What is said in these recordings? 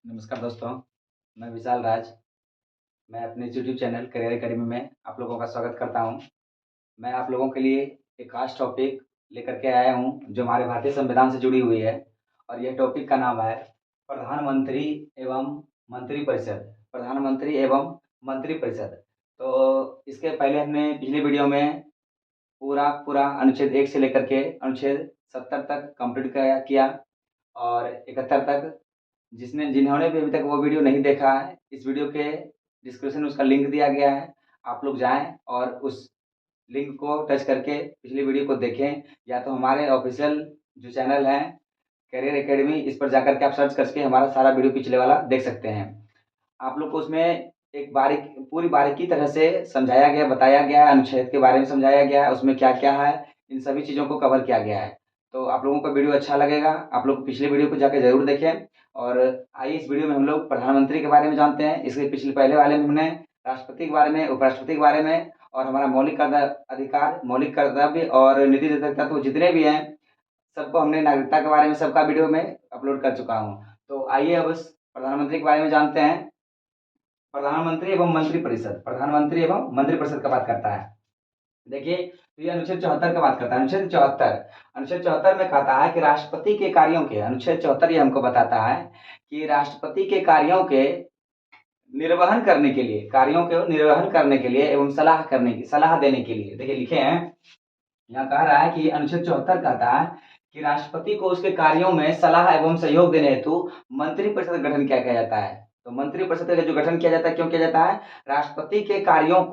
नमस्कार दोस्तों, मैं विशाल राज। मैं अपने यूट्यूब चैनल करियर अकेडमी में आप लोगों का स्वागत करता हूं। मैं आप लोगों के लिए एक खास टॉपिक लेकर के आया हूं, जो हमारे भारतीय संविधान से जुड़ी हुई है और यह टॉपिक का नाम है प्रधानमंत्री एवं मंत्रिपरिषद। प्रधानमंत्री एवं मंत्रिपरिषद। तो इसके पहले हमने पिछली वीडियो में पूरा पूरा अनुच्छेद 1 से लेकर के अनुच्छेद 70 तक कंप्लीट किया और 71 तक। जिन्होंने भी अभी तक वो वीडियो नहीं देखा है, इस वीडियो के डिस्क्रिप्शन में उसका लिंक दिया गया है। आप लोग जाएँ और उस लिंक को टच करके पिछली वीडियो को देखें, या तो हमारे ऑफ़िशियल जो चैनल है करियर अकेडमी, इस पर जाकर के आप सर्च करके हमारा सारा वीडियो पिछले वाला देख सकते हैं। आप लोग को उसमें एक पूरी बारीकी तरह से समझाया गया, बताया गया है, अनुच्छेद के बारे में समझाया गया है, उसमें क्या-क्या है, इन सभी चीज़ों को कवर किया गया है। तो आप लोगों को वीडियो अच्छा लगेगा, आप लोग पिछले वीडियो को जाके ज़रूर देखें। और आइए इस वीडियो में हम लोग प्रधानमंत्री के बारे में जानते हैं। इसके पहले वाले में हमने राष्ट्रपति के बारे में, उपराष्ट्रपति के बारे में और हमारा मौलिक अधिकार, मौलिक कर्तव्य और नीति तत्व जितने भी हैं, सबको हमने नागरिकता के बारे में सबका वीडियो में अपलोड कर चुका हूँ। तो आइए अब इस प्रधानमंत्री के बारे में जानते हैं। प्रधानमंत्री एवं मंत्रिपरिषद, प्रधानमंत्री एवं मंत्रिपरिषद का बात करता है। देखिए, तो ये अनुच्छेद 74 का बात करता है। अनुच्छेद 74 में कहता है कि राष्ट्रपति के कार्यों के, अनुच्छेद 74 ये हमको बताता है कि राष्ट्रपति के कार्यों के निर्वहन करने के लिए, कार्यों के निर्वहन करने के लिए एवं सलाह देने के लिए, देखिए लिखे हैं, यहाँ कह रहा है कि अनुच्छेद 74 कहता है कि राष्ट्रपति को उसके कार्यों में सलाह एवं सहयोग देने हेतु मंत्रिपरिषद का गठन किया जाता है। तो मंत्रिपरिषद का जो गठन किया जाता है, क्यों किया जाता है? राष्ट्रपति के कार्यों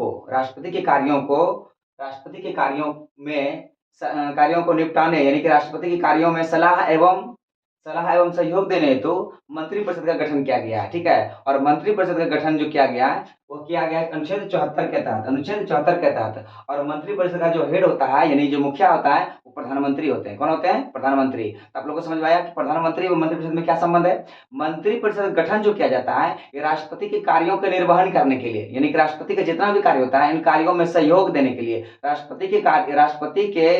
को निपटाने, यानी कि राष्ट्रपति के कार्यों में सलाह एवं सहयोग देने हेतु मंत्रिपरिषद का गठन किया गया है, ठीक है। और मंत्रिपरिषद का गठन जो किया गया है, वो किया गया है अनुच्छेद 74 के तहत। और मंत्रिपरिषद का जो हेड होता है, यानी जो मुखिया होता है, वो प्रधानमंत्री होते हैं। कौन होते हैं? प्रधानमंत्री। तो आप लोगों को समझ में आया कि प्रधानमंत्री और मंत्रिपरिषद में क्या संबंध है? मंत्रिपरिषद गठन जो किया जाता है, ये राष्ट्रपति के कार्यों के निर्वहन करने के लिए, यानी कि राष्ट्रपति का जितना भी कार्य होता है, इन कार्यों में सहयोग देने के लिए, राष्ट्रपति के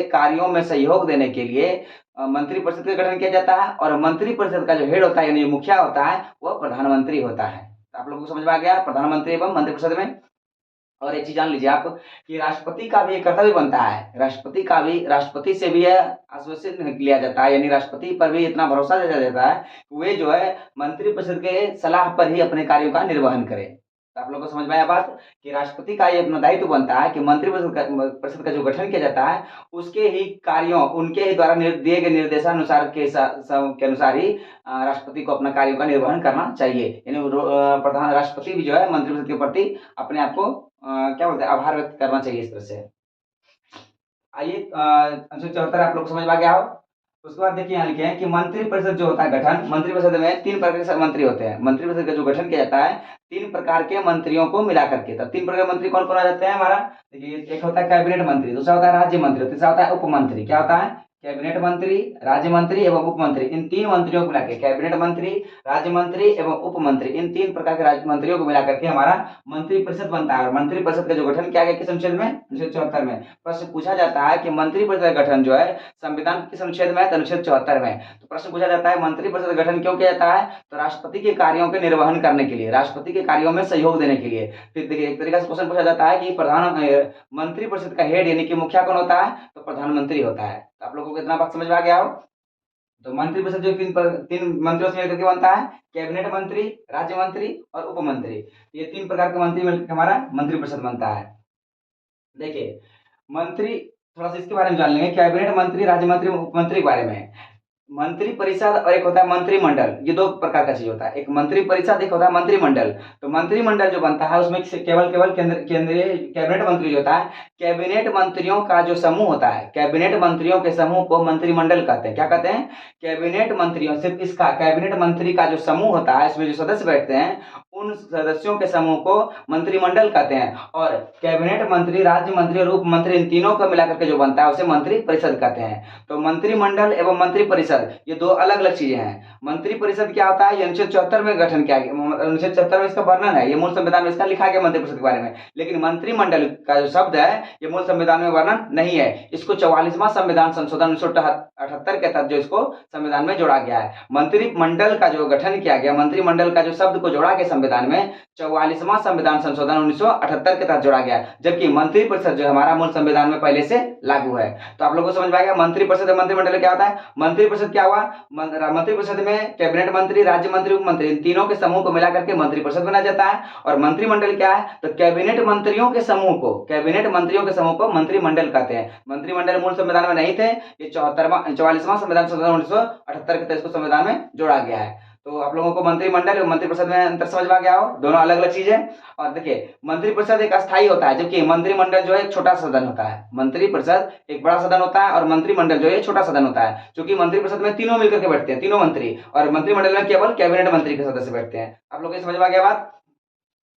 कार्यों में सहयोग देने के लिए मंत्रिपरिषद का गठन किया जाता है। और मंत्रिपरिषद का जो हेड होता है, यानी मुखिया होता है, वह प्रधानमंत्री होता है। तो आप लोगों को समझ में आ गया प्रधानमंत्री एवं मंत्रिपरिषद में। और एक चीज जान लीजिए आप कि राष्ट्रपति का भी एक कर्तव्य बनता है, राष्ट्रपति से भी आश्वासित लिया जाता है, यानी राष्ट्रपति पर भी इतना भरोसा दिया जाता है कि वे जो है मंत्रिपरिषद के सलाह पर ही अपने कार्यों का निर्वहन करें। तो आप लोगों को समझ में आया बात कि राष्ट्रपति का ये अपना दायित्व बनता है कि मंत्रिपरिषद का जो गठन किया जाता है, उसके ही कार्यों, उनके ही द्वारा दिए गए निर्देशानुसार के अनुसार ही राष्ट्रपति को अपना कार्यों का निर्वहन करना चाहिए। यानी प्रधान राष्ट्रपति भी जो है मंत्रिपरिषद के प्रति अपने आप को क्या बोलते हैं, आभार व्यक्त करना चाहिए इस तरह से। आइए अनुच्छेद 74 आप लोग समझ में आ गया हो। उसके बाद देखिए यहाँ लिखे हैं कि मंत्रिपरिषद जो होता है गठन, मंत्रिपरिषद में 3 प्रकार के मंत्री होते हैं। मंत्रिपरिषद का जो गठन किया जाता है 3 प्रकार के मंत्रियों को मिला करके। तब 3 प्रकार के मंत्री कौन कौन आ जाते हैं हमारा? देखिए, एक होता है कैबिनेट मंत्री, दूसरा होता है राज्य मंत्री, तीसरा होता है उप मंत्री। क्या होता है? कैबिनेट मंत्री, राज्य मंत्री एवं उप मंत्री। इन 3 मंत्रियों को मिला के कैबिनेट मंत्री, राज्य मंत्री एवं उप मंत्री, इन 3 प्रकार के राज्य मंत्रियों को मिला करके हमारा मंत्रिपरिषद बनता है। और मंत्रिपरिषद का जो गठन किया गया किस अनुच्छेद में? अनुच्छेद 74 में। प्रश्न पूछा जाता है कि मंत्रिपरिषद का गठन जो है संविधान के किस अनुच्छेद में है? तो अनुच्छेद 74 में। तो प्रश्न पूछा जाता है मंत्रिपरिषद का गठन क्यों किया जाता है? तो राष्ट्रपति के कार्यों के निर्वहन करने के लिए, राष्ट्रपति के कार्यों में सहयोग देने के लिए। फिर देखिए, एक तरीके से क्वेश्चन पूछा जाता है कि मंत्रिपरिषद का हेड यानी कि मुखिया कौन होता है? तो प्रधानमंत्री होता है। तो आप लोगों को इतना बात समझ में आ गया हो। तो मंत्रिपरिषद जो 3 मंत्रियों से मिलकर के बनता है, कैबिनेट मंत्री, राज्य मंत्री और उप मंत्री। ये 3 प्रकार के मंत्री मिलकर हमारा मंत्रिपरिषद बनता है। देखिए, मंत्री, थोड़ा सा इसके बारे में जान लेंगे, कैबिनेट मंत्री, राज्य मंत्री, उप मंत्री के बारे में। मंत्रिपरिषद और एक होता है मंत्रिमंडल, ये 2 प्रकार का चीज होता है। एक मंत्रिपरिषद, एक होता है मंत्रिमंडल। तो मंत्रिमंडल जो बनता है उसमें केवल केंद्रीय कैबिनेट मंत्री जो होता है, कैबिनेट मंत्रियों का जो समूह होता है, कैबिनेट मंत्रियों के समूह को मंत्रिमंडल कहते हैं। क्या कहते हैं? कैबिनेट मंत्रियों, सिर्फ इसका कैबिनेट मंत्री का जो समूह होता है, इसमें जो सदस्य बैठते हैं, उन सदस्यों के समूह को मंत्रिमंडल कहते हैं। और कैबिनेट मंत्री, राज्य मंत्री और उप मंत्री, इन तीनों को मिलाकर के जो बनता है उसे मंत्री परिषद कहते हैं। तो मंत्रिमंडल एवं मंत्री परिषद ये दो अलग अलग चीजें हैं। मंत्री परिषद क्या होता है, ये अनुच्छेद 74 में गठन किया गया, अनुच्छेद 74 में इसका वर्णन है, ये मूल संविधान में इसका लिखा गया मंत्री परिषद के बारे में। लेकिन मंत्रिमंडल का जो शब्द है ये मूल संविधान में वर्णन नहीं है। इसको 44वां संविधान संशोधन 1978 के तहत जो इसको संविधान में जोड़ा गया है। मंत्रिमंडल का जो गठन किया गया, मंत्रिमंडल का जो शब्द को जोड़ा गया संविधान में 44वां संविधान संशोधन 1978 के तहत जोड़ा गया, जबकि मंत्री परिषद जो हमारा मूल संविधान में पहले से लागू है। तो आप लोगों को समझ में आएगा मंत्री परिषद और मंत्रिमंडल क्या होता है। मंत्री परिषद क्या हुआ, मंत्री परिषद में कैबिनेट मंत्री, राज्य मंत्री, उप मंत्री, इन तीनों के समूह को मिलाकर के मंत्री परिषद बनाया जाता है। और मंत्रिमंडल क्या है, तो कैबिनेट मंत्रियों के समूह को, कैबिनेट मंत्रियों के समूह को मंत्रिमंडल कहते हैं। मंत्रिमंडल मूल संविधान में नहीं थे, ये 44वां संविधान संशोधन 1978 के तहत इसको संविधान में जोड़ा गया है। तो आप लोगों को मंत्रिमंडल और मंत्रिपरिषद में अंतर समझ में आ गया हो, दोनों अलग अलग चीज है। और देखिए मंत्रिपरिषद एक अस्थायी होता है, जबकि मंत्रिमंडल जो है एक छोटा सदन होता है। मंत्रिपरिषद एक बड़ा सदन होता है और मंत्रिमंडल जो है छोटा सदन होता है। क्योंकि मंत्रिपरिषद में तीनों मिलकर के बैठते हैं, तीनों मंत्री, और मंत्रिमंडल में केवल कैबिनेट मंत्री के सदस्य बैठते हैं। आप लोग को समझ में आ गया बात।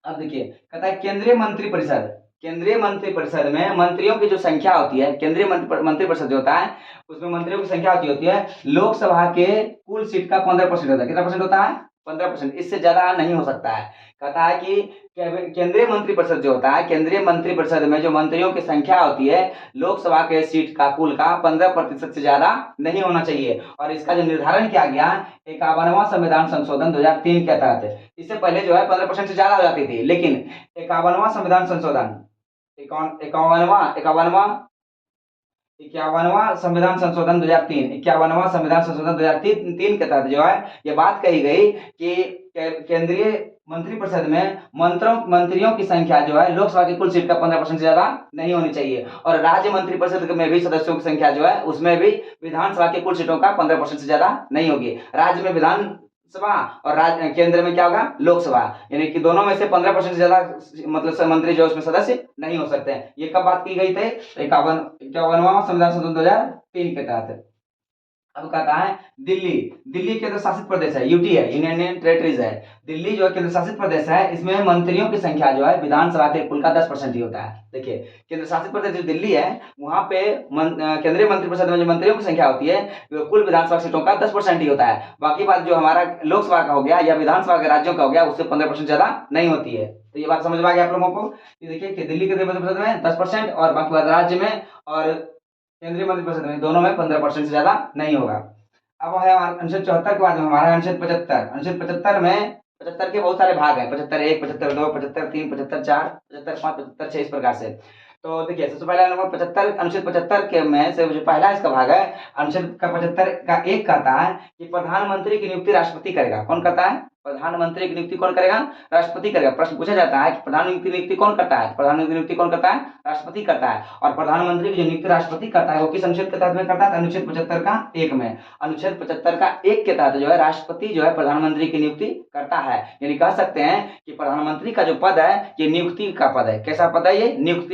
अब देखिए कहता है केंद्रीय मंत्रिपरिषद। केंद्रीय मंत्रिपरिषद में मंत्रियों की जो संख्या होती है, केंद्रीय मंत्रिपरिषद जो होता है उसमें मंत्रियों की संख्या होती है लोकसभा के कुल सीट का 15% होता है। कितना परसेंट होता है, 15%, इससे ज्यादा नहीं हो सकता है। कहता है कि केंद्रीय मंत्रिपरिषद जो होता है, केंद्रीय मंत्रिपरिषद में जो मंत्रियों की संख्या होती है लोकसभा के सीट का कुल का 15% से ज्यादा नहीं होना चाहिए। और इसका जो निर्धारण किया गया 51वां संविधान संशोधन 2003 के तहत, इससे पहले जो है 15% से ज्यादा हो जाती थी, लेकिन 51वां संविधान संशोधन 51वां संविधान संशोधन 2003, 51वां संविधान संशोधन 2003 के तहत जो है ये बात कही गई कि केंद्रीय मंत्रिपरिषद में मंत्रियों की संख्या जो है लोकसभा की कुल सीट का 15% से ज्यादा नहीं होनी चाहिए। और राज्य मंत्रिपरिषद में भी सदस्यों की संख्या जो है उसमें भी विधानसभा की कुल सीटों का 15% से ज्यादा नहीं होगी। राज्य में विधानसभा और केंद्र में क्या होगा, लोकसभा, यानी कि दोनों में से 15% से ज्यादा मतलब मंत्री जो उसमें सदस्य नहीं हो सकते हैं। ये कब बात की गई थी, 51वां संविधान संशोधन 2003 के तहत। अब कहता है दिल्ली केंद्र शासित प्रदेश है, यूटी है, यूनियन टेरिटरीज है। दिल्ली जो केंद्र शासित प्रदेश है इसमें मंत्रियों की संख्या जो है विधानसभा के कुल का 10% ही होता है। देखिए केंद्र शासित प्रदेश जो दिल्ली है वहां पे केंद्रीय मंत्रिपरिषद में जो मंत्रियों की संख्या होती है कुल विधानसभा सीटों का 10% ही होता है। बाकी बात जो हमारा लोकसभा का हो गया या विधानसभा के राज्यों का हो गया उससे 15% ज्यादा नहीं होती है। तो ये बात समझ में आ गया आप लोगों को। देखिए कि दिल्ली केंद्रीय मंत्रिपरिषद में 10% और बाकी बात राज्य में और केंद्रीय मंत्रिपरिषद में दोनों में 15% से ज्यादा नहीं होगा। अब है अनुच्छेद 74 के बाद में हमारा अनुच्छेद 75। अनुच्छेद 75 में 75 के बहुत सारे भाग हैं, 75(1), 75(2), 75(3), 75(4), 75(5), 75(6), इस प्रकार से। तो देखिए सबसे पहला नंबर 75, अनुच्छेद 75 के में से जो पहला इसका भाग है अनुच्छेद का 75 का 1 कहता है कि प्रधानमंत्री की नियुक्ति राष्ट्रपति करेगा। कौन करता है, प्रधानमंत्री की नियुक्ति कौन करेगा, राष्ट्रपति करेगा। प्रश्न पूछा जाता है कि प्रधानमंत्री की नियुक्ति कौन करता है, प्रधानमंत्री की नियुक्ति कौन करता है, राष्ट्रपति करता है। और प्रधानमंत्री की जो नियुक्ति राष्ट्रपति करता है वो किस अनुच्छेद के तहत में करता है, अनुच्छेद 75 का 1 में। अनुच्छेद 75 का 1 के तहत जो है राष्ट्रपति जो है प्रधानमंत्री की नियुक्ति करता है। यानी कह सकते हैं कि प्रधानमंत्री का जो पद है ये नियुक्ति का पद है। कैसा पद है ये, नियुक्त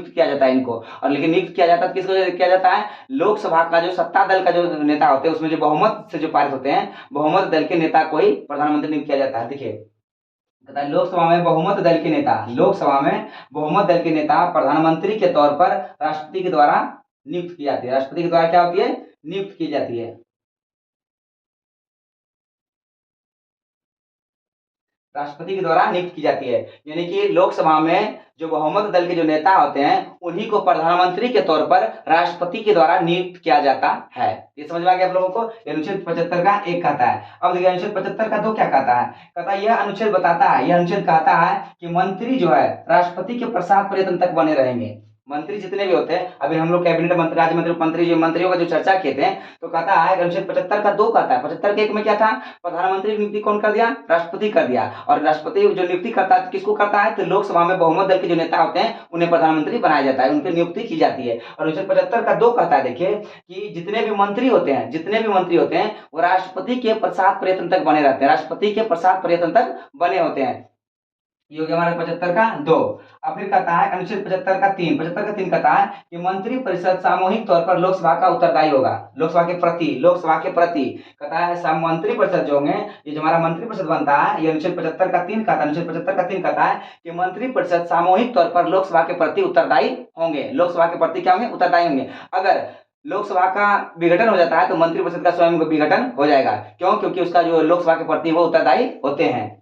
किया जाता है इनको। और लेकिन नियुक्त किया जाता है किसको किया जाता है, लोकसभा का जो सत्ता दल का जो नेता होते हैं उसमें जो बहुमत से जो पारित होते हैं बहुमत दल के नेता को ही प्रधानमंत्री नियुक्त किया जाता है। देखिए लोकसभा में बहुमत दल के नेता, लोकसभा में बहुमत दल के नेता प्रधानमंत्री के तौर पर राष्ट्रपति के द्वारा नियुक्त की जाती है। राष्ट्रपति के द्वारा क्या होती है, नियुक्त की जाती है। राष्ट्रपति के द्वारा नियुक्त की जाती है। यानी कि लोकसभा में जो बहुमत दल के जो नेता होते हैं उन्हीं को प्रधानमंत्री के तौर पर राष्ट्रपति के द्वारा नियुक्त किया जाता है। ये समझ में आ गया आप लोगों को। अनुच्छेद 75 का 1 कहता है। अब देखिए अनुच्छेद 75 का 2 क्या कहता है, कहता है यह अनुच्छेद बताता है, यह अनुच्छेद कहता है कि मंत्री जो है राष्ट्रपति के प्रसाद पर्यटन तक बने रहेंगे। मंत्री जितने भी होते हैं, अभी हम लोग कैबिनेट मंत्री, राज्य मंत्री, मंत्री जो मंत्रियों का जो चर्चा किए थे, तो कहता है अनुच्छेद 75 का 2 कहता है, 75 के 1 में क्या था, प्रधानमंत्री की नियुक्ति कौन कर दिया, राष्ट्रपति कर दिया। और राष्ट्रपति जो नियुक्ति करता है किसको करता है, तो लोकसभा में बहुमत दल के जो नेता होते हैं उन्हें प्रधानमंत्री बनाया जाता है, उनकी नियुक्ति की जाती है। और अनुच्छेद 75 का 2 कहता है देखिए कि जितने भी मंत्री होते हैं वो राष्ट्रपति के प्रसाद पर्यटन तक बने रहते हैं, राष्ट्रपति के प्रसाद पर्यटन तक बने होते हैं। ये हो गया हमारे 75 का 2। अब फिर कहता है अनुच्छेद 75 का 3, 75 का 3 कहता है कि मंत्री परिषद सामूहिक तौर पर लोकसभा का उत्तरदायी होगा, लोकसभा के प्रति कहता है मंत्री परिषद जो होंगे, ये जो हमारा मंत्री परिषद बनता है, ये अनुच्छेद 75 का 3 कहता है, अनुच्छेद 75 का 3 कहता है कि मंत्री परिषद सामूहिक तौर पर लोकसभा के प्रति उत्तरदायी होंगे, लोकसभा के प्रति क्या होंगे, उत्तरदायी होंगे। अगर लोकसभा का विघटन हो जाता है तो मंत्री परिषद का स्वयं विघटन हो जाएगा, क्यों, क्योंकि उसका जो लोकसभा के प्रति वो उत्तरदायी होते हैं।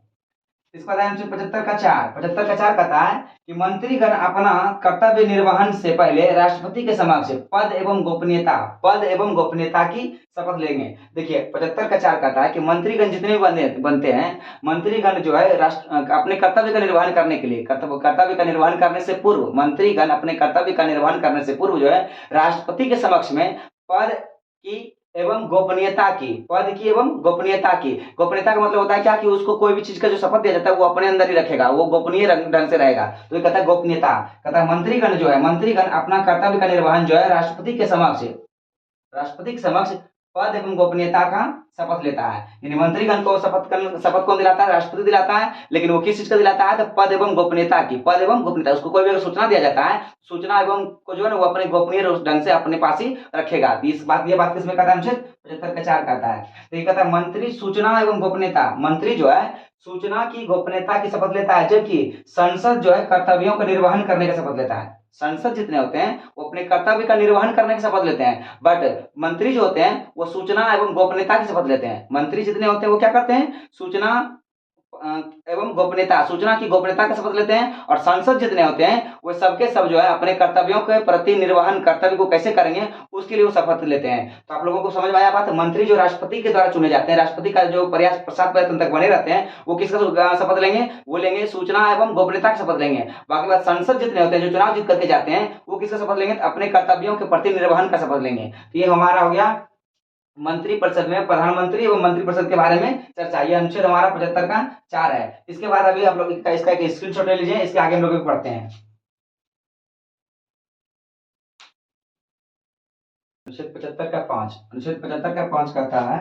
इसका अनुच्छेद 75 का 4, 75 का 4 कहता है कि मंत्रीगण अपना कर्तव्य निर्वहन से पहले राष्ट्रपति के समक्ष पद एवं गोपनीयता की शपथ लेंगे। देखिए 75 का 4 कहता है कि मंत्रीगण जितने भी बनते हैं, मंत्रीगण जो है अपने कर्तव्य का निर्वहन करने के लिए, कर्तव्य का निर्वहन करने से पूर्व, मंत्रीगण अपने कर्तव्य का निर्वहन करने से पूर्व जो है राष्ट्रपति के समक्ष में पद की एवं गोपनीयता की, गोपनीयता का मतलब होता है क्या, कि उसको कोई भी चीज का जो शपथ दिया जाता है वो अपने अंदर ही रखेगा, वो गोपनीय ढंग से रहेगा, तो ये कहता है गोपनीयता। कहता है मंत्रीगण अपना कर्तव्य का निर्वहन जो है राष्ट्रपति के समक्ष पद एवं गोपनीयता का शपथ लेता है। यानी मंत्रीगण को शपथ कौन दिलाता है, राष्ट्रपति दिलाता है, लेकिन वो किस चीज का दिलाता है, तो पद एवं गोपनीयता, उसको कोई भी अगर सूचना दिया जाता है, सूचना एवं को जो है ना वो अपने गोपनीय ढंग से अपने पास ही रखेगा। ये बात किसमें कहता है, अनुच्छेद 75 का 4 कहता है। तो ये कहता है मंत्री सूचना एवं गोपनीयता, मंत्री जो है सूचना की गोपनीयता की शपथ लेता है, जबकि संसद जो है कर्तव्यों का निर्वहन करने का शपथ लेता है। संसद जितने होते हैं वो अपने कर्तव्य का निर्वहन करने की शपथ लेते हैं, बट मंत्री जो होते हैं वो सूचना एवं गोपनीयता की शपथ लेते हैं। मंत्री जितने होते हैं वो क्या करते हैं, सूचना एवं गोपनीयता, सूचना की गोपनीयता का शपथ लेते हैं, और सांसद जितने होते हैं वो सबके सब जो है अपने कर्तव्यों के प्रति निर्वहन, कर्तव्य को कैसे करेंगे उसके लिए वो शपथ लेते हैं। तो आप लोगों को समझ में आया बात। मंत्री जो राष्ट्रपति के द्वारा चुने जाते हैं, राष्ट्रपति का जो प्रयास 7 प्रयत्न तक बने रहते हैं, वो किसका शपथ लेंगे, वो लेंगे सूचना एवं गोपनीयता का शपथ लेंगे। बाकी बात संसद जितने होते हैं जो चुनाव जीत करके जाते हैं वो किसका शपथ लेंगे, अपने कर्तव्यों के प्रति निर्वहन का शपथ लेंगे। तो ये हमारा हो गया मंत्री परिषद में प्रधानमंत्री एवं मंत्री परिषद के बारे में चर्चा। ये अनुच्छेद हमारा 75 का 4 है। इसके बाद अभी आप लोग इसका एक स्क्रीनशॉट ले लीजिए, इसके आगे हम लोग पढ़ते हैं। अनुच्छेद 75 का 5, अनुच्छेद 75 का 5 कहता है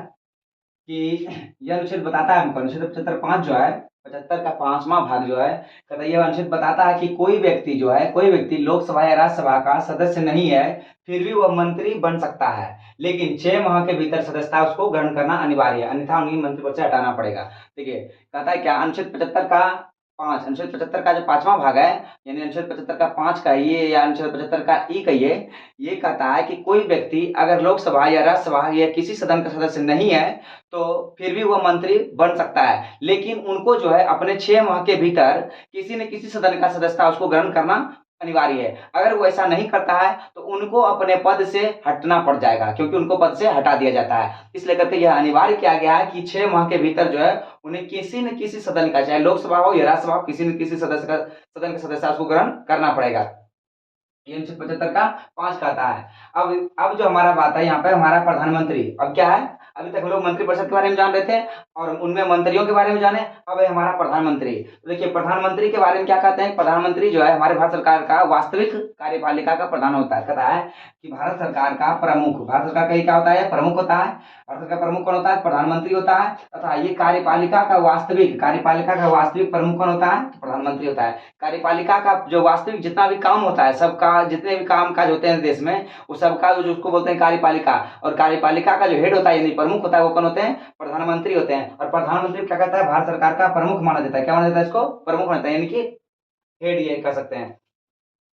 कि यह अनुच्छेद बताता है हमको, अनुच्छेद 75 5 जो है, 75 का 5वां भाग जो है, कहता है यह अनुच्छेद बताता है कि कोई व्यक्ति लोकसभा या राज्यसभा का सदस्य नहीं है, फिर भी वह मंत्री बन सकता है, लेकिन 6 माह के भीतर सदस्यता उसको ग्रहण करना अनिवार्य है, अन्यथा उन्हें मंत्री पद से हटाना पड़ेगा। देखिए कहता है क्या, अनुच्छेद 75 का 5, अनुच्छेद 75 का जो 5वां भाग है, यानी अनुच्छेद 75 का 5 का ये या अनुच्छेद 75 का ई का ये कहता है कि कोई व्यक्ति अगर लोकसभा या राज्यसभा या किसी सदन का सदस्य नहीं है तो फिर भी वह मंत्री बन सकता है, लेकिन उनको जो है अपने 6 माह के भीतर किसी न किसी सदन का सदस्यता उसको ग्रहण करना अनिवार्य है। अगर वो ऐसा नहीं करता है तो उनको अपने पद से हटना पड़ जाएगा, क्योंकि उनको पद से हटा दिया जाता है। इसलिए करके यह अनिवार्य किया गया है कि 6 माह के भीतर जो है उन्हें किसी न किसी सदन का, चाहे लोकसभा हो या राज्यसभा हो, किसी न किसी सदन का सदस्य उसको ग्रहण करना पड़ेगा। ये अनुच्छेद 75 का 5 कहता है। अब जो हमारा बात है यहाँ पे हमारा प्रधानमंत्री, अब क्या है, अभी तक हम लोग मंत्री परिषद के बारे में जान रहे थे और उनमें मंत्रियों के बारे में जाने, अब है हमारा प्रधानमंत्री। तो देखिए प्रधानमंत्री के बारे में क्या कहते हैं, प्रधानमंत्री जो है हमारे भारत सरकार का वास्तविक कार्यपालिका का प्रधान होता है। कहता है कि भारत सरकार का प्रमुख, भारत सरकार का क्या होता है, प्रमुख होता है। भारत सरकार का प्रमुख कौन होता है, प्रधानमंत्री होता है, तथा ये कार्यपालिका का वास्तविक प्रमुख कौन होता है, तो प्रधानमंत्री होता है। कार्यपालिका का जो वास्तविक जितना भी काम होता है, सबका जितने भी काम काज होते हैं देश में, वो सबका जो उसको बोलते हैं कार्यपालिका, और कार्यपालिका का जो हेड होता है यानी प्रमुख होता है वो कौन होते हैं, प्रधानमंत्री होते हैं। और प्रधानमंत्री क्या कहता है, भारत सरकार का प्रमुख माना जाता है। क्या माना जाता है, इसको प्रमुख माना जाता है, यानी कि हेड ये कह सकते हैं।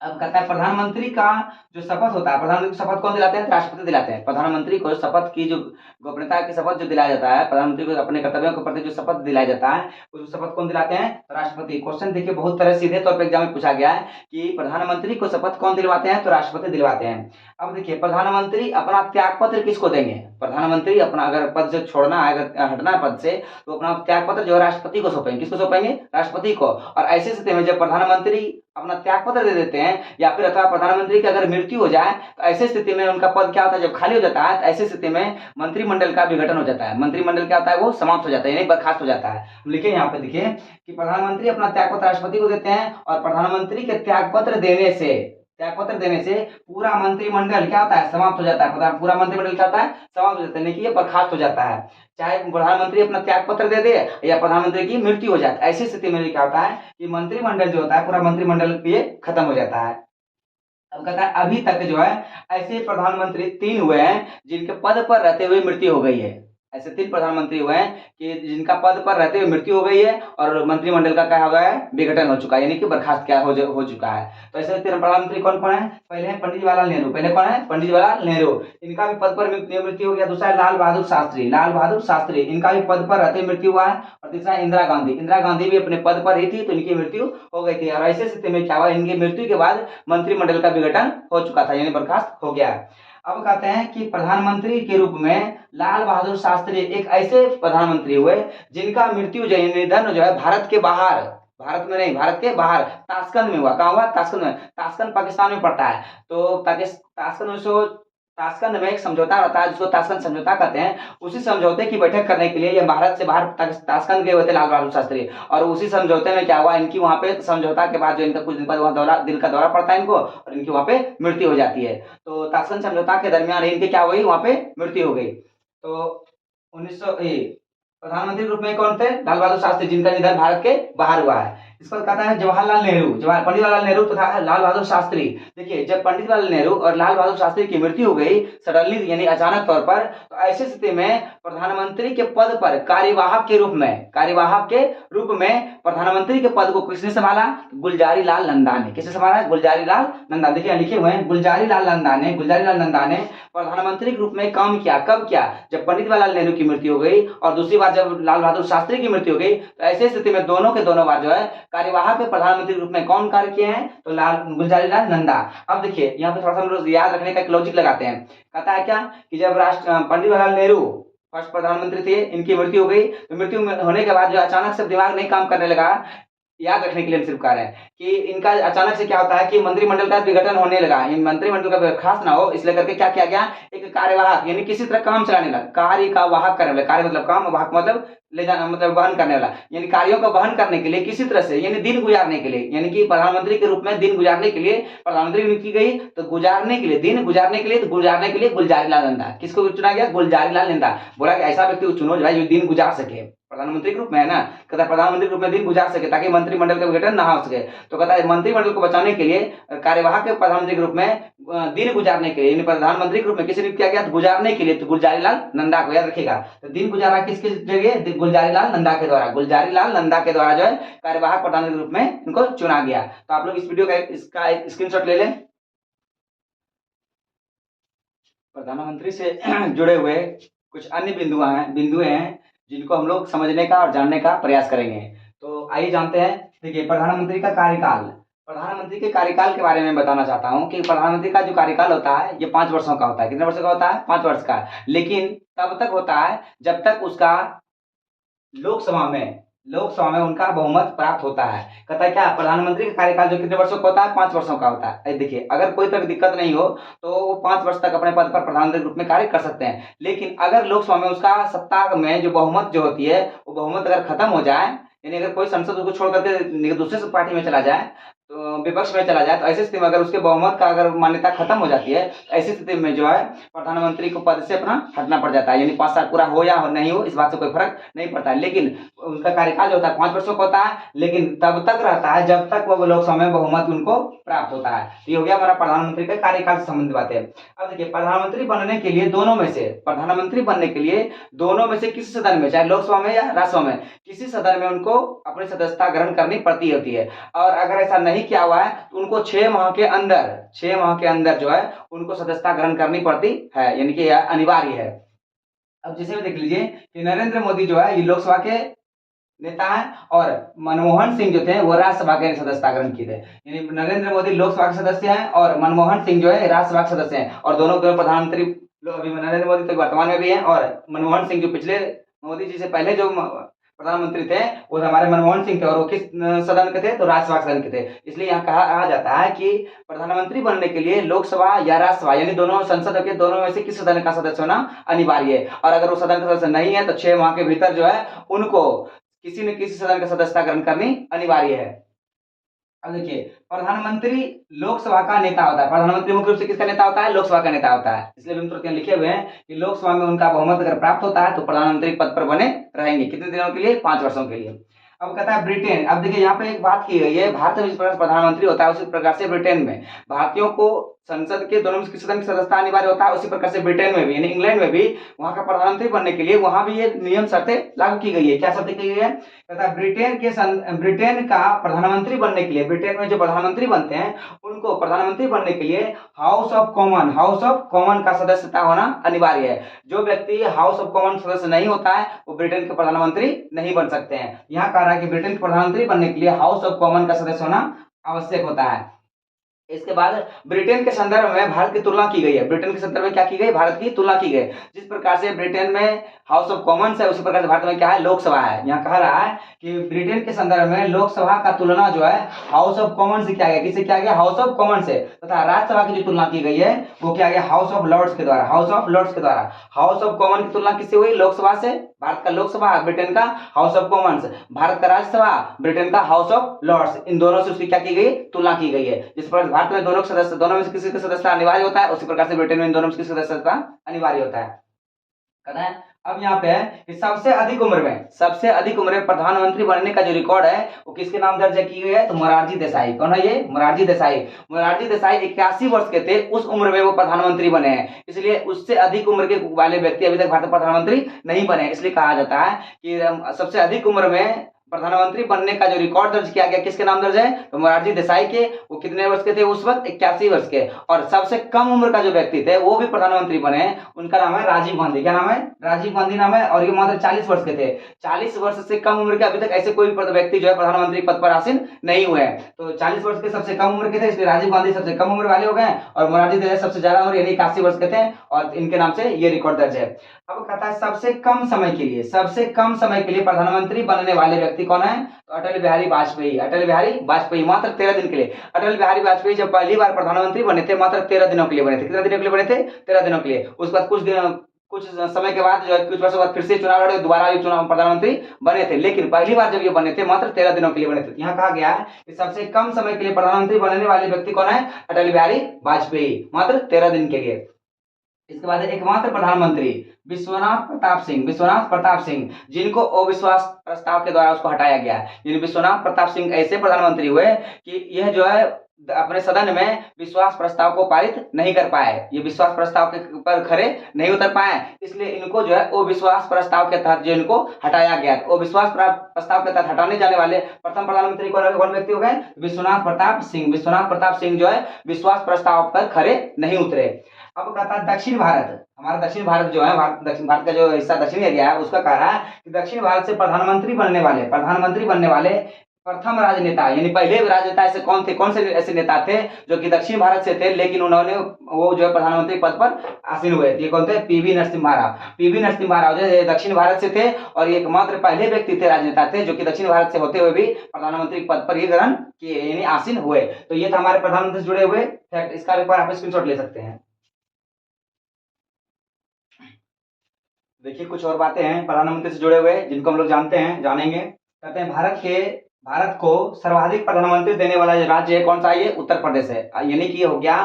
अब कहता है प्रधानमंत्री का जो शपथ होता है, प्रधानमंत्री को शपथ कौन दिलाते हैं, राष्ट्रपति दिलाते हैं। प्रधानमंत्री को शपथ की जो गोपनीयता की शपथ जो दिलाया जाता है, प्रधानमंत्री को अपने कर्तव्यों के प्रति जो शपथ दिलाया जाता है उस शपथ कौन दिलाते हैं, राष्ट्रपति। क्वेश्चन देखिए बहुत तरह सीधे तौर पर एग्जाम में पूछा गया है कि प्रधानमंत्री को शपथ कौन दिलवाते हैं, तो राष्ट्रपति दिलवाते हैं। अब देखिए प्रधानमंत्री अपना त्याग पत्र किसको देंगे, प्रधानमंत्री अपना अगर पद से छोड़ना है, अगर हटना है पद से, तो अपना त्याग पत्र जो है राष्ट्रपति को सौंपेंगे। किसको सौंपेंगे, राष्ट्रपति को। और ऐसी स्थिति में जब प्रधानमंत्री अपना त्याग पत्र दे देते हैं या फिर अथवा प्रधानमंत्री की अगर मृत्यु हो जाए तो ऐसी स्थिति में उनका पद क्या होता है, जब खाली हो जाता है तो ऐसी स्थिति में मंत्रिमंडल का विघटन हो जाता है। मंत्रिमंडल क्या होता है, वो समाप्त हो जाता है, यानी बर्खास्त हो जाता है। लिखिए यहाँ पे देखिए कि प्रधानमंत्री अपना त्याग पत्र राष्ट्रपति को देते हैं और प्रधानमंत्री के त्याग पत्र त्यागपत्र देने से पूरा मंत्रिमंडल क्या होता है, समाप्त हो जाता है। पूरा मंत्रिमंडल क्या होता है, समाप्त हो जाता है, यानी कि ये बर्खास्त हो जाता है। चाहे प्रधानमंत्री अपना त्याग पत्र दे दे या प्रधानमंत्री की मृत्यु हो जाए, ऐसी स्थिति में क्या होता है कि मंत्रिमंडल जो होता है, पूरा मंत्रिमंडल ये खत्म हो जाता है। अब कहता है अभी तक जो है ऐसे प्रधानमंत्री 3 हुए हैं जिनके पद पर रहते हुए मृत्यु हो गई है। ऐसे 3 प्रधानमंत्री हुए हैं कि जिनका पद पर रहते हुए मृत्यु हो गई है और मंत्रिमंडल का क्या हो गया है, विघटन हो चुका है, यानी कि बर्खास्त क्या हो चुका है। तो ऐसे 3 प्रधानमंत्री कौन कौन है, पहले है पंडित जवाहरलाल नेहरू। पहले कौन है, पंडित जवाहरलाल नेहरू, इनका भी पद पर मृत्यु हो गया। दूसरा है लाल बहादुर शास्त्री, लाल बहादुर शास्त्री, इनका भी पद पर रहते हुए मृत्यु हुआ है। और तीसरा है इंदिरा गांधी, इंदिरा गांधी भी अपने पद पर ही थी तो इनकी मृत्यु हो गई थी। और ऐसे स्थिति में क्या हुआ, इनकी मृत्यु के बाद मंत्रिमंडल का विघटन हो चुका था, यानी बर्खास्त हो गया। अब कहते हैं कि प्रधानमंत्री के रूप में लाल बहादुर शास्त्री एक ऐसे प्रधानमंत्री हुए जिनका मृत्यु जो निधन जो है भारत के बाहर, भारत में नहीं, भारत के बाहर ताशकंद में हुआ। कहाँ हुआ, ताशकंद में। ताशकंद पाकिस्तान में पड़ता है। तो ताशकंद में एक समझौता रहता है जिसको ताशकंद समझौता कहते हैं। उसी समझौते की बैठक करने के लिए ये भारत से बाहर ताशकंद गए हुए थे लाल बहादुर शास्त्री। और उसी समझौते में क्या हुआ, इनकी वहां पे समझौता के बाद जो इनका कुछ दिन बाद वहां दौरा, दिल का दौरा पड़ता है इनको और इनकी वहां पे मृत्यु हो जाती है। तो ताशकंद समझौता के दरमियान इनकी क्या हुई, वहां पे मृत्यु हो गई। तो 1900 प्रधानमंत्री के रूप में कौन थे, लाल बहादुर शास्त्री, जिनका निधन भारत के बाहर हुआ है। इसको कहता है जवाहरलाल नेहरू, पंडित जवाहरलाल नेहरू तथा लाल बहादुर शास्त्री। देखिए जब पंडित जवाहरलाल नेहरू और लाल बहादुर शास्त्री की मृत्यु हो गई सडनली, यानी अचानक तौर पर, तो ऐसी स्थिति में प्रधानमंत्री के पद पर कार्यवाहक के रूप में प्रधानमंत्री के पद को किसने संभाला, गुलजारी लाल नंदा ने। किसने संभाला, गुलजारी लाल नंदा। देखिए लिखे हुए हैं गुलजारी लाल नंदा ने प्रधानमंत्री के रूप में काम किया। कब किया, जब पंडित जवाहरलाल नेहरू की मृत्यु हो गई और दूसरी बार जब लाल बहादुर शास्त्री की मृत्यु हो गई। तो ऐसी स्थिति में दोनों के दोनों बार जो है कार्यवाहक प्रधानमंत्री के रूप में कौन कार्य किए हैं, तो गुलजारी लाल नंदा। अब देखिए यहाँ पे थोड़ा सा हम लोग याद रखने का एक लॉजिक लगाते हैं। कहता है क्या कि जब पंडित जवाहरलाल नेहरू फर्स्ट प्रधानमंत्री थे, इनकी मृत्यु हो गई, तो मृत्यु होने के बाद जो अचानक से दिमाग नहीं काम करने लगा, याद रखने के लिए हम सिर्फ कह रहे हैं कि इनका अचानक से क्या होता है कि मंत्रिमंडल का विघटन होने लगा, मंत्रिमंडल का बर्खास्त ना हो इसलिए करके क्या किया गया, एक कार्यवाहक यानी किसी तरह काम चलाने लगा, कार्य का वाहक करने वाला, कार्य मतलब काम, वाहक मतलब ले जाना, मतलब वहन करने वाला, यानी कार्यों का वहन करने के लिए किसी तरह से, यानी दिन गुजारने के लिए, यानी कि प्रधानमंत्री के रूप में दिन गुजारने के लिए प्रधानमंत्री नियुक्त की गई। तो गुजारने के लिए, दिन गुजारने के लिए, तो गुजारने के लिए गुलजारी लाल नंदा। किसको चुना गया, गुलजारी लाल नंदा। बोला कि ऐसा व्यक्ति को चुनो जो दिन गुजार सके, प्रधानमंत्री के रूप में है ना, कहता है प्रधानमंत्री के रूप में दिन गुजार सके ताकि मंत्रिमंडल का विघटन ना हो सके। तो कहता है मंत्रिमंडल को बचाने के लिए कार्यवाहक के प्रधानमंत्री के रूप में दिन गुजारने के लिए, यानी प्रधानमंत्री के रूप में किसे नियुक्त किया गया, तो गुजारने के लिए तो गुलजारी लाल नंदा को, याद रखिएगा। तो दिन गुजारा किसके जरिए, गुलजारी लाल नंदा के द्वारा, गुलजारी लाल नंदा के द्वारा जो है कार्यवाहक प्रधानमंत्री के रूप में इनको चुना गया। तो आप लोग इस वीडियो का इसका स्क्रीनशॉट ले लें। प्रधानमंत्री से जुड़े हुए कुछ अन्य बिंदु हैं जिनको हम लोग समझने का और जानने का प्रयास करेंगे। तो आइए जानते हैं। देखिए प्रधानमंत्री का कार्यकाल, प्रधानमंत्री के कार्यकाल के बारे में बताना चाहता हूं कि प्रधानमंत्री का जो कार्यकाल होता है ये 5 वर्षों का होता है। कितने वर्षों का होता है, 5 वर्ष का। लेकिन तब तक होता है जब तक उसका लोकसभा में उनका बहुमत प्राप्त होता है। कहता है क्या, प्रधानमंत्री का कार्यकाल जो कितने वर्षों का होता है, 5 वर्षों का होता है। देखिए अगर कोई तरह की दिक्कत नहीं हो तो वो 5 वर्ष तक अपने पद पर प्रधानमंत्री के रूप में कार्य कर सकते हैं। लेकिन अगर लोकसभा में उसका सत्ता में जो बहुमत जो होती है वो बहुमत अगर खत्म हो जाए, यानी अगर कोई संसद उसको छोड़ करके दूसरे पार्टी में चला जाए, तो विपक्ष में चला जाए, तो ऐसी स्थिति में अगर उसके बहुमत का अगर मान्यता खत्म हो जाती है, तो ऐसी स्थिति में जो है प्रधानमंत्री को पद से अपना हटना पड़ जाता है। यानी 5 साल पूरा हो या नहीं हो इस बात से कोई फर्क नहीं पड़ता है। लेकिन उनका कार्यकाल जो होता है 5 वर्षों का होता है, लेकिन तब तक रहता है जब तक वो लोकसभा में बहुमत उनको प्राप्त होता है। तो ये हो गया हमारा प्रधानमंत्री का कार्यकाल से संबंधित बातें। अब देखिए प्रधानमंत्री बनने के लिए दोनों में से किसी सदन में, चाहे लोकसभा में या राज्यसभा में, किसी सदन में उनको अपनी सदस्यता ग्रहण करनी पड़ती होती है। और अगर ऐसा नहीं किया हुआ है तो उनको 6 माह के अंदर जो है उनको सदस्यता ग्रहण करनी पड़ती है, यानी कि अनिवार्य है। अब जैसे भी देख लीजिए कि नरेंद्र मोदी जो है ये लोकसभा के नेता है और मनमोहन सिंह जो थे वो राज्यसभा के सदस्यता ग्रहण किए थे। यानी नरेंद्र मोदी लोकसभा के सदस्य हैं और मनमोहन सिंह जो है राज्यसभा के सदस्य हैं। और दोनों प्रधानमंत्री अभी नरेंद्र मोदी तो वर्तमान में भी हैं और मनमोहन सिंह जो पिछले मोदी जी से पहले जो प्रधानमंत्री थे वो हमारे मनमोहन सिंह थे और वो किस सदन के थे, तो राज्यसभा सदन के थे। इसलिए यहाँ कहा जाता है कि प्रधानमंत्री बनने के लिए लोकसभा या राज्यसभा यानी दोनों संसद के दोनों में से किसी सदन का सदस्य होना अनिवार्य है। और अगर वो सदन का सदस्य नहीं है तो 6 माह के भीतर जो है उनको किसी न किसी सदन का सदस्यता ग्रहण करनी अनिवार्य है। अब देखिए, प्रधानमंत्री लोकसभा का नेता होता है। प्रधानमंत्री मुख्य रूप से किसका नेता होता है? लोकसभा का नेता होता है। इसलिए तुरंत यहाँ लिखे हुए हैं कि लोकसभा में उनका बहुमत अगर प्राप्त होता है तो प्रधानमंत्री पद पर बने रहेंगे। कितने दिनों के लिए? 5 वर्षों के लिए। अब कहता है ब्रिटेन। अब देखिए यहाँ पे एक बात की गई है, भारत में जिस प्रकार से प्रधानमंत्री होता है उसी प्रकार से ब्रिटेन में भारतीयों को संसद के दोनों सदन की सदस्यता अनिवार्य होता है। उसी प्रकार से ब्रिटेन में भी, यानी इंग्लैंड में भी, वहां का प्रधानमंत्री बनने के लिए वहां भी ये नियम शर्तें लागू की गई है। क्या शर्तें की गई है? कहता है ब्रिटेन का प्रधानमंत्री बनने के लिए, ब्रिटेन में जो प्रधानमंत्री बनते हैं उनको प्रधानमंत्री बनने के लिए हाउस ऑफ कॉमन का सदस्यता होना अनिवार्य है। जो व्यक्ति हाउस ऑफ कॉमन सदस्य नहीं होता है वो ब्रिटेन के प्रधानमंत्री नहीं बन सकते हैं। यहाँ कह रहा है कि ब्रिटेन के प्रधानमंत्री बनने के लिए हाउस ऑफ कॉमन का सदस्य होना आवश्यक होता है। इसके बाद ब्रिटेन के संदर्भ में भारत की तुलना की गई है। ब्रिटेन के संदर्भ में क्या की गई? भारत की तुलना की गई। जिस प्रकार से ब्रिटेन में हाउस ऑफ कॉमन्स है उसी प्रकार से भारत में क्या है? लोकसभा है। यहाँ कह रहा है कि ब्रिटेन के संदर्भ में लोकसभा का तुलना जो है हाउस ऑफ कॉमन से किया गया। किससे किया गया? हाउस ऑफ कॉमन से। तथा राज्यसभा की जो तुलना की गई है वो किया गया हाउस ऑफ लॉर्ड्स के द्वारा। हाउस ऑफ लॉर्ड्स के द्वारा। हाउस ऑफ कॉमन की तुलना किससे हुई? लोकसभा से। भारत का लोकसभा, ब्रिटेन का हाउस ऑफ कॉमन्स। भारत का राज्यसभा, ब्रिटेन का हाउस ऑफ लॉर्ड्स। इन दोनों से उसकी क्या की गई? तुलना की गई है। जिस प्रकार भारत में दोनों में से किसी का सदस्यता अनिवार्य होता है उसी प्रकार से ब्रिटेन में इन दोनों में से किसी का सदस्यता अनिवार्य होता है। कहता है अब यहाँ पे है कि सबसे अधिक उम्र में प्रधानमंत्री बनने का जो रिकॉर्ड है वो किसके नाम दर्ज की गई है? तो मोरारजी देसाई। कौन है ये? मोरारजी देसाई 81 वर्ष के थे, उस उम्र में वो प्रधानमंत्री बने हैं। इसलिए उससे अधिक उम्र के वाले व्यक्ति अभी तक भारत में प्रधानमंत्री नहीं बने। इसलिए कहा जाता है कि सबसे अधिक उम्र में प्रधानमंत्री बनने का जो रिकॉर्ड दर्ज किया गया किसके नाम दर्ज है? तो मोरारजी देसाई के। वो कितने वर्ष के थे उस वक्त? 81 वर्ष के। और सबसे कम उम्र का जो व्यक्ति थे वो भी प्रधानमंत्री बने, उनका नाम है राजीव गांधी। क्या नाम है? राजीव गांधी नाम है। और ये मात्र 40 वर्ष के थे। 40 वर्ष से कम उम्र के अभी तक ऐसे कोई व्यक्ति जो है प्रधानमंत्री पद पर आसीन नहीं हुए हैं। तो 40 वर्ष के सबसे कम उम्र के थे, इसलिए राजीव गांधी सबसे कम उम्र वाले हो गए और मोरारजी देसाई सबसे ज्यादा उम्र यानी 81 वर्ष के थे और इनके नाम से ये रिकॉर्ड दर्ज है। अब कहता है सबसे कम समय के लिए प्रधानमंत्री बनने वाले व्यक्ति कौन है? तो अटल बिहारी वाजपेयी मात्र 13 दिन के लिए। अटल बिहारी वाजपेयी जब पहली बार प्रधानमंत्री बने थे मात्र 13 दिनों के लिए बने थे। कितने दिनों के लिए बने थे? 13 दिनों के लिए। उसके बाद कुछ समय के बाद जो है, कुछ वर्षों बाद फिर से चुनाव लड़े, दोबारा ये चुनाव प्रधानमंत्री बने थे, लेकिन पहली बार जब ये बने थे मात्र 13 दिनों के लिए बने थे। यहाँ कहा गया है कि सबसे कम समय के लिए प्रधानमंत्री बनने वाले व्यक्ति कौन है? अटल बिहारी वाजपेयी, मात्र 13 दिन के लिए। इसके बाद एकमात्र प्रधानमंत्री विश्वनाथ प्रताप सिंह, जिनको अविश्वास प्रस्ताव के द्वारा उसको हटाया गया है। यानी विश्वनाथ प्रताप सिंह ऐसे प्रधानमंत्री हुए कि यह जो है अपने सदन में विश्वास प्रस्ताव को पारित नहीं कर पाए, ये विश्वास प्रस्ताव के ऊपर खरे नहीं उतर पाए, इसलिए इनको जो है अविश्वास प्रस्ताव के तहत जो इनको हटाया गया। अविश्वास प्रस्ताव के तहत हटाने जाने वाले प्रथम प्रधानमंत्री कौन व्यक्ति हो गए? विश्वनाथ प्रताप सिंह जो है विश्वास प्रस्ताव पर खरे नहीं उतरे। अब कहता है दक्षिण भारत, हमारा दक्षिण भारत जो है, दक्षिण भारत का जो हिस्सा दक्षिण एरिया है उसका कह रहा है कि दक्षिण भारत से प्रधानमंत्री बनने वाले प्रथम राजनेता, यानी पहले राजनेता ऐसे कौन से ऐसे नेता थे जो कि दक्षिण भारत से थे लेकिन उन्होंने वो जो है प्रधानमंत्री पद पर आसीन हुए। ये कौन थे? पीवी नरसिम्हा राव जो है दक्षिण भारत से थे और ये एकमात्र पहले व्यक्ति थे, राजनेता थे जो कि दक्षिण भारत से होते हुए भी प्रधानमंत्री पद पर ये ग्रहण किए यानी आसीन हुए। तो ये था हमारे प्रधानमंत्री से जुड़े हुए फैक्ट। इसका एक बार आप स्क्रीनशॉट ले सकते हैं। देखिए कुछ और बातें हैं प्रधानमंत्री से जुड़े हुए जिनको हम लोग जानेंगे। कहते हैं भारत को सर्वाधिक प्रधानमंत्री देने वाला जो राज्य है कौन सा? ये उत्तर प्रदेश है। यानी कि हो गया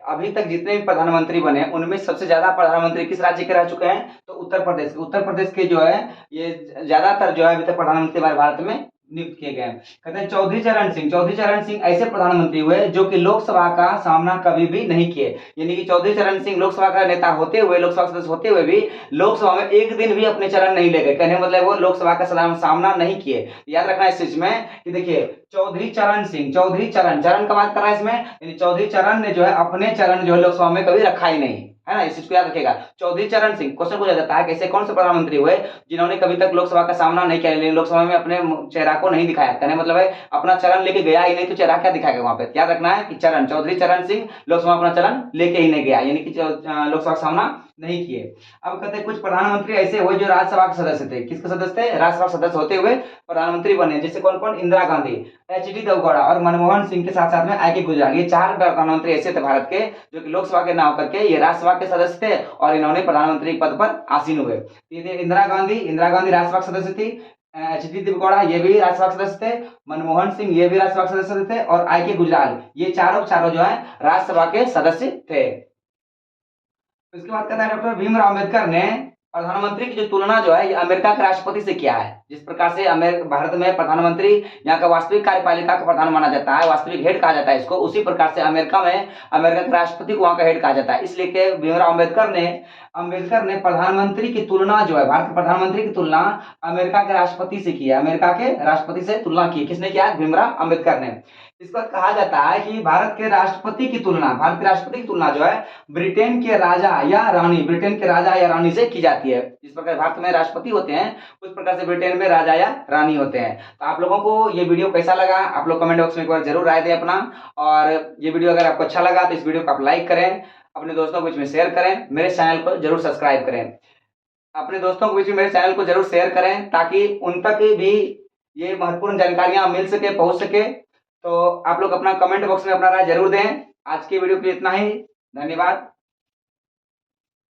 अभी तक जितने भी प्रधानमंत्री बने उनमें सबसे ज्यादा प्रधानमंत्री किस राज्य के रह चुके हैं? तो उत्तर प्रदेश के जो है ये ज्यादातर जो है अभी तक प्रधानमंत्री हमारे भारत में नियुक्त किए गए। कहते हैं चौधरी चरण सिंह ऐसे प्रधानमंत्री हुए जो कि लोकसभा का सामना कभी भी नहीं किए। यानी कि चौधरी चरण सिंह लोकसभा का नेता होते हुए, लोकसभा सदस्य होते हुए भी लोकसभा में एक दिन भी अपने चरण नहीं ले गए। कहने मतलब वो लोकसभा का सामना नहीं किए। याद रखना इस चीज में कि देखिए चौधरी चरण का बात कर रहा है इसमें, यानी चौधरी चरण ने जो है अपने चरण जो है लोकसभा में कभी रखा ही नहीं है ना, इस चीज को याद रखिएगा। चौधरी चरण सिंह क्वेश्चन पूछा जाता है कैसे कौन से प्रधानमंत्री हुए जिन्होंने कभी तक लोकसभा का सामना नहीं किया, लेकिन लोकसभा में अपने चेहरा को नहीं दिखाया। कहने मतलब है अपना चरण लेके गया ही नहीं तो चेहरा क्या दिखाएगा वहां पे। याद रखना है कि चौधरी चरण सिंह लोकसभा अपना चरण लेके ही नहीं गया, यानी कि लोकसभा का सामना नहीं किए। अब कहते हैं कुछ प्रधानमंत्री ऐसे हुए जो राज्यसभा के सदस्य थे। किसके सदस्य थे? राज्यसभा सदस्य होते हुए प्रधानमंत्री बने। जैसे कौन? इंदिरा गांधी, एच.डी. देवगौड़ा और मनमोहन सिंह के साथ साथ में आई.के. गुजराल। ये 4 प्रधानमंत्री ऐसे थे भारत के जो कि लोकसभा के ना होकर के ये राज्यसभा के सदस्य थे और इन्होंने प्रधानमंत्री पद पर आसीन हुए। इंदिरा गांधी राज्यसभा सदस्य थी, एच डी देवेगौड़ा ये भी राज्यसभा के सदस्य थे, मनमोहन सिंह ये भी राज्यसभा के सदस्य थे, और आई के गुजराल ये चारों जो है राज्यसभा के सदस्य थे। इसके बाद कहता है डॉक्टर भीमराव अंबेडकर ने प्रधानमंत्री की जो तुलना जो है ये अमेरिका के राष्ट्रपति से किया है। जिस प्रकार से भारत में प्रधानमंत्री यहाँ का वास्तविक कार्यपालिका का प्रधान माना जाता है, वास्तविक हेड कहा जाता है इसको, उसी प्रकार से अमेरिका में अमेरिका के राष्ट्रपति को वहाँ का हेड कहा जाता है। इसलिए कि भीमराव अम्बेडकर ने प्रधानमंत्री की तुलना जो है, भारत के प्रधानमंत्री की तुलना अमेरिका के राष्ट्रपति से की है। अमेरिका के राष्ट्रपति से तुलना की, किसने किया? भीमराव अम्बेडकर ने। इसको कहा जाता है कि भारत के राष्ट्रपति की तुलना जो है ब्रिटेन के राजा या रानी से की जाती है। जिस प्रकार भारत में राष्ट्रपति होते हैं उस प्रकार से ब्रिटेन में राजा या रानी होते हैं। तो आप लोगों को ये वीडियो कैसा लगा आप लोग कमेंट बॉक्स में एक बार जरूर राय दें अपना। और ये वीडियो अगर आपको अच्छा लगा तो इस वीडियो को आप लाइक करें, अपने दोस्तों के बीच में शेयर करें, मेरे चैनल को जरूर सब्सक्राइब करें। अपने दोस्तों के बीच में मेरे चैनल को जरूर शेयर करें ताकि उन तक भी ये महत्वपूर्ण जानकारियां मिल सके, पहुंच सके। तो आप लोग अपना कमेंट बॉक्स में अपना राय जरूर दें। आज की वीडियो के लिए इतना ही, धन्यवाद।